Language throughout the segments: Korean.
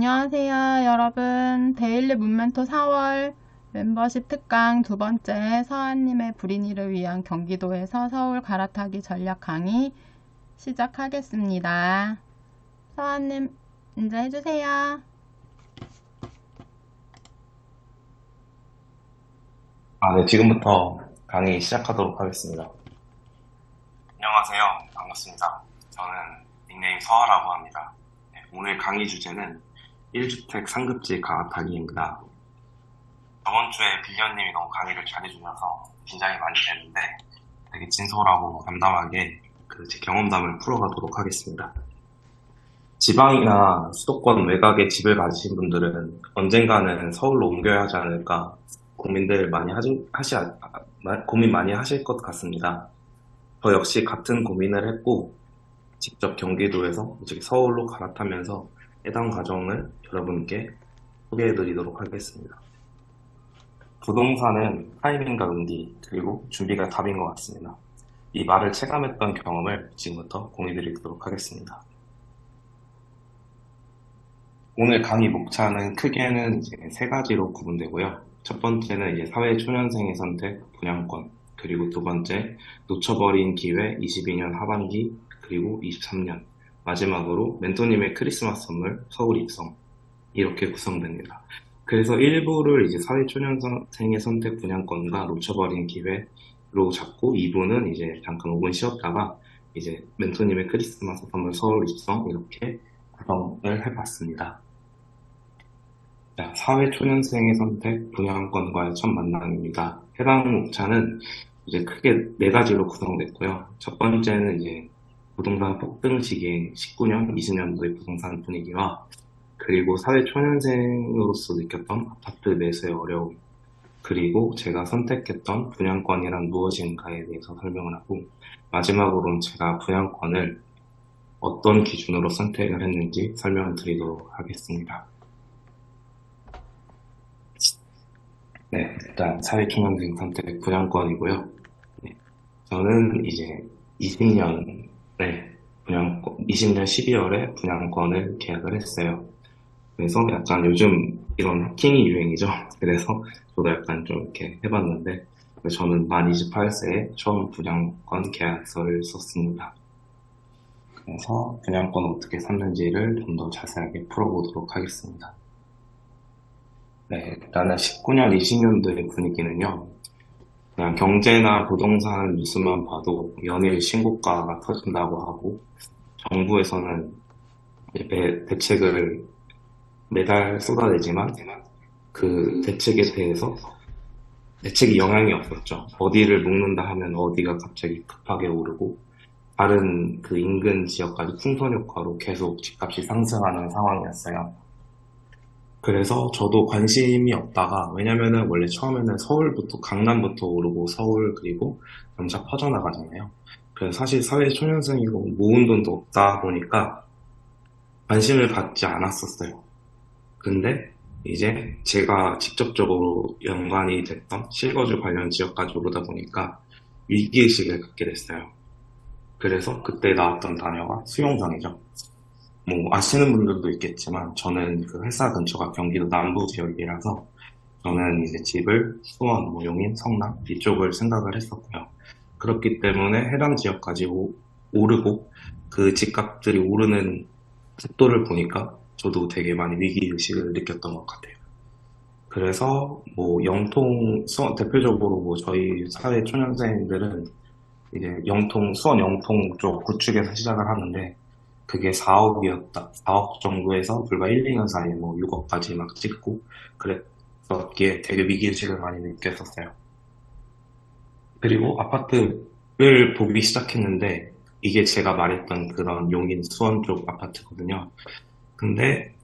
안녕하세요, 여러분. 데일리 문멘토 4월 멤버십 특강 두 번째 서한님의 불인이를 위한 경기도에서 서울 갈아타기 전략 강의 시작하겠습니다. 서한님, 이제 해주세요. 네, 지금부터 강의 시작하도록 하겠습니다. 안녕하세요. 반갑습니다. 저는 닉네임 서하라고 합니다. 네, 오늘 강의 주제는 1주택 상급지 갈아타기입니다. 저번 주에 빌리언님이 너무 강의를 잘해주셔서 긴장이 많이 됐는데 되게 진솔하고 담담하게 제 경험담을 풀어가도록 하겠습니다. 지방이나 수도권 외곽에 집을 가지신 분들은 언젠가는 서울로 옮겨야 하지 않을까 고민들 많이 고민 많이 하실 것 같습니다. 저 역시 같은 고민을 했고, 직접 경기도에서 이제 서울로 갈아타면서 해당 과정을 여러분께 소개해 드리도록 하겠습니다. 부동산은 타이밍과 운기, 그리고 준비가 답인 것 같습니다. 이 말을 체감했던 경험을 지금부터 공유 드리도록 하겠습니다. 오늘 강의 목차는 크게는 이제 세 가지로 구분되고요. 첫 번째는 이제 사회초년생의 선택, 분양권, 그리고 두 번째, 놓쳐버린 기회 22년 하반기, 그리고 23년. 마지막으로 멘토님의 크리스마스 선물, 서울 입성. 이렇게 구성됩니다. 그래서 1부를 이제 사회초년생의 선택 분양권과 놓쳐버린 기회로 잡고 2부는 이제 잠깐 5분 쉬었다가 이제 멘토님의 크리스마스 선물, 서울 입성 이렇게 구성을 해봤습니다. 자, 사회초년생의 선택 분양권과의 첫 만남입니다. 해당 목차는 이제 크게 네 가지로 구성됐고요. 첫 번째는 이제 부동산 폭등 시기인 19년, 20년도의 부동산 분위기와 그리고 사회초년생으로서 느꼈던 아파트 매수의 어려움, 그리고 제가 선택했던 분양권이란 무엇인가에 대해서 설명을 하고 마지막으로는 제가 분양권을 어떤 기준으로 선택을 했는지 설명을 드리도록 하겠습니다. 네, 일단 사회초년생 선택 분양권이고요. 네, 저는 이제 20년에 20년 12월에 분양권을 계약을 했어요. 그래서 약간 요즘 이런 해킹이 유행이죠. 그래서 저도 약간 좀 이렇게 해봤는데, 저는 만 28세에 처음 분양권 계약서를 썼습니다. 그래서 분양권 어떻게 샀는지를 좀 더 자세하게 풀어보도록 하겠습니다. 네, 일단은 19년, 20년도의 분위기는요. 그냥 경제나 부동산 뉴스만 봐도 연일 신고가가 터진다고 하고 정부에서는 대책을 매달 쏟아내지만 그 대책에 대해서 대책이 영향이 없었죠. 어디를 묶는다 하면 어디가 갑자기 급하게 오르고 다른 그 인근 지역까지 풍선 효과로 계속 집값이 상승하는 상황이었어요. 그래서 저도 관심이 없다가, 왜냐면은 원래 처음에는 서울부터, 강남부터 오르고 서울 그리고 점차 퍼져나가잖아요. 그래서 사실 사회 초년생이고 모은 돈도 없다 보니까 관심을 갖지 않았었어요. 근데 이제 제가 직접적으로 연관이 됐던 실거주 관련 지역까지 오르다 보니까 위기의식을 갖게 됐어요. 그래서 그때 나왔던 단어가 수용장이죠. 뭐 아시는 분들도 있겠지만 저는 그 회사 근처가 경기도 남부 지역이라서 저는 이제 집을 수원, 뭐 용인, 성남 이쪽을 생각을 했었고요. 그렇기 때문에 해당 지역까지 오르고 그 집값들이 오르는 속도를 보니까 저도 되게 많이 위기의식을 느꼈던 것 같아요. 그래서 뭐 대표적으로 뭐 저희 사회 초년생들은 이제 수원 영통 쪽 구축에서 시작을 하는데 그게 4억이었다. 4억 정도에서 불과 1, 2년 사이에 뭐 6억까지 막 찍고 그랬었기에 되게 위기의식을 많이 느꼈었어요. 그리고 아파트를 보기 시작했는데 이게 제가 말했던 그런 용인 수원 쪽 아파트거든요. 근데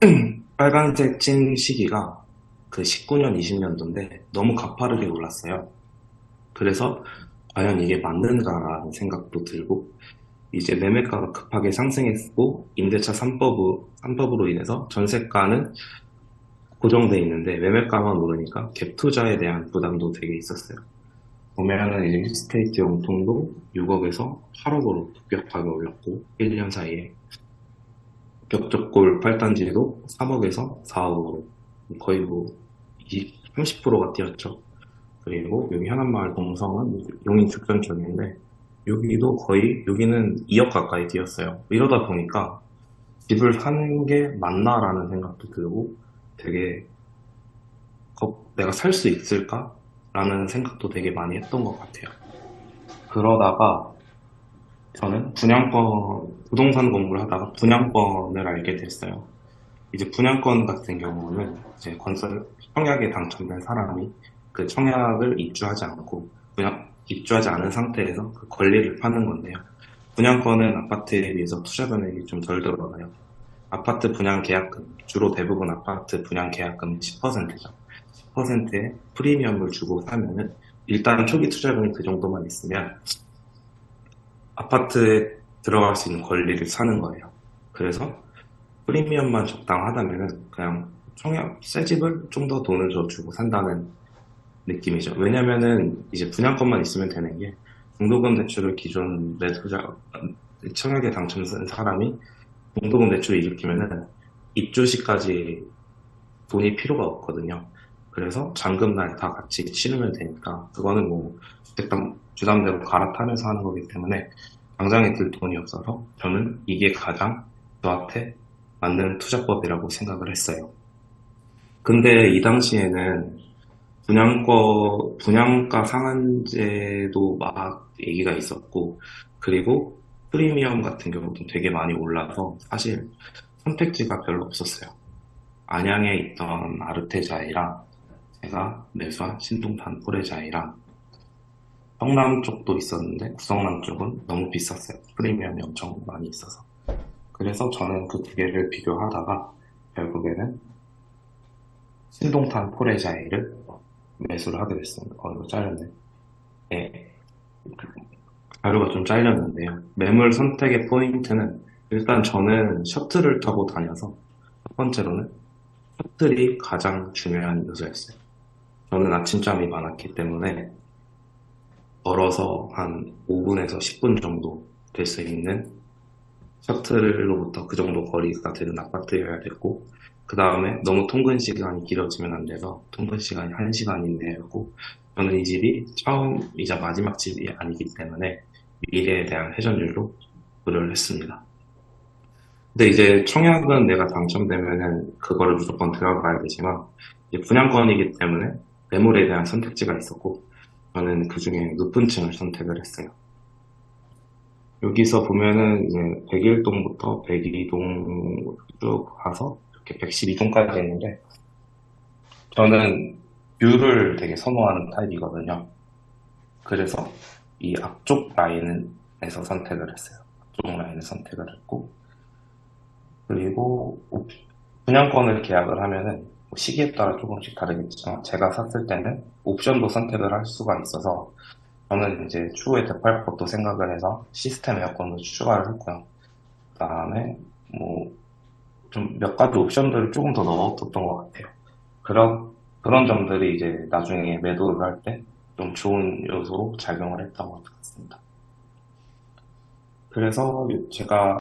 빨간색 찐 시기가 그 19년, 20년도인데 너무 가파르게 올랐어요. 그래서 과연 이게 맞는가라는 생각도 들고 이제 매매가가 급하게 상승했고 임대차 3법으로 인해서 전세가는 고정돼 있는데 매매가만 오르니까 갭 투자에 대한 부담도 되게 있었어요. 보면은 이제 힐스테이트 용통도 6억에서 8억으로 급격하게 올랐고 1년 사이에 벽족골 8단지도 3억에서 4억으로 거의 뭐 30%가 뛰었죠. 그리고 여기 현안마을 동성은 용인 죽전 쪽인데 여기도 거의 여기는 2억 가까이 뛰었어요. 이러다 보니까 집을 사는 게 맞나라는 생각도 들고 되게 내가 살 수 있을까라는 생각도 되게 많이 했던 것 같아요. 그러다가 저는 부동산 공부를 하다가 분양권을 알게 됐어요. 이제 분양권 같은 경우는 이제 청약에 당첨된 사람이 그 청약을 입주하지 않은 상태에서 그 권리를 파는 건데요. 분양권은 아파트에 비해서 투자 금액이 좀 덜 들어가요. 아파트 분양 계약금, 주로 대부분 아파트 분양 계약금이 10%죠. 10%의 프리미엄을 주고 사면은 일단 초기 투자금이 그 정도만 있으면 아파트에 들어갈 수 있는 권리를 사는 거예요. 그래서 프리미엄만 적당하다면은 그냥 새 집을 좀 더 돈을 더 주고 산다는 느낌이죠. 왜냐면은 이제 분양권만 있으면 되는 게 중도금 대출을 기존 청약에 당첨된 사람이 중도금 대출을 일으키면은 입주 시까지 돈이 필요가 없거든요. 그래서 잔금날 다 같이 치르면 되니까 그거는 뭐 주담대로 갈아타면서 하는 거기 때문에 당장에 들 돈이 없어서 저는 이게 가장 저한테 맞는 투자법이라고 생각을 했어요. 근데 이 당시에는 분양가 상한제도 막 얘기가 있었고, 그리고 프리미엄 같은 경우도 되게 많이 올라서 사실 선택지가 별로 없었어요. 안양에 있던 아르테자이랑 제가 매수한 신동탄 포레자이랑 성남 쪽도 있었는데 구성남 쪽은 너무 비쌌어요. 프리미엄이 엄청 많이 있어서. 그래서 저는 그 두 개를 비교하다가 결국에는 신동탄 포레자이를 매수를 하게 됐습니다. 이거 잘렸네. 네, 자료가 좀 잘렸는데요. 매물 선택의 포인트는 일단 저는 셔틀을 타고 다녀서 첫 번째로는 셔틀이 가장 중요한 요소였어요. 저는 아침잠이 많았기 때문에 걸어서 한 5분에서 10분 정도 될 수 있는 셔틀로부터 그 정도 거리가 되는 아파트여야 됐고, 그 다음에 너무 통근 시간이 길어지면 안 돼서 통근 시간이 1시간 이내였고, 저는 이 집이 처음이자 마지막 집이 아니기 때문에 미래에 대한 회전율로 고려를 했습니다. 근데 이제 청약은 내가 당첨되면은 그거를 무조건 들어가야 되지만, 이제 분양권이기 때문에 매물에 대한 선택지가 있었고, 저는 그 중에 높은 층을 선택을 했어요. 여기서 보면은 이제 101동부터 102동 쭉 가서 이렇게 112동까지 있는데 저는 뷰를 되게 선호하는 타입이거든요. 그래서 이 앞쪽 라인에서 선택을 했어요. 앞쪽 라인을 선택을 했고 그리고 분양권을 계약을 하면은 뭐 시기에 따라 조금씩 다르겠지만 제가 샀을 때는 옵션도 선택을 할 수가 있어서 저는 이제 추후에 되팔 것도 생각을 해서 시스템 에어컨도 추가를 했고요. 그 다음에 뭐 좀 몇 가지 옵션들을 조금 더 넣어뒀던 것 같아요. 그런 점들이 이제 나중에 매도를 할 때 좀 좋은 요소로 작용을 했던 것 같습니다. 그래서 제가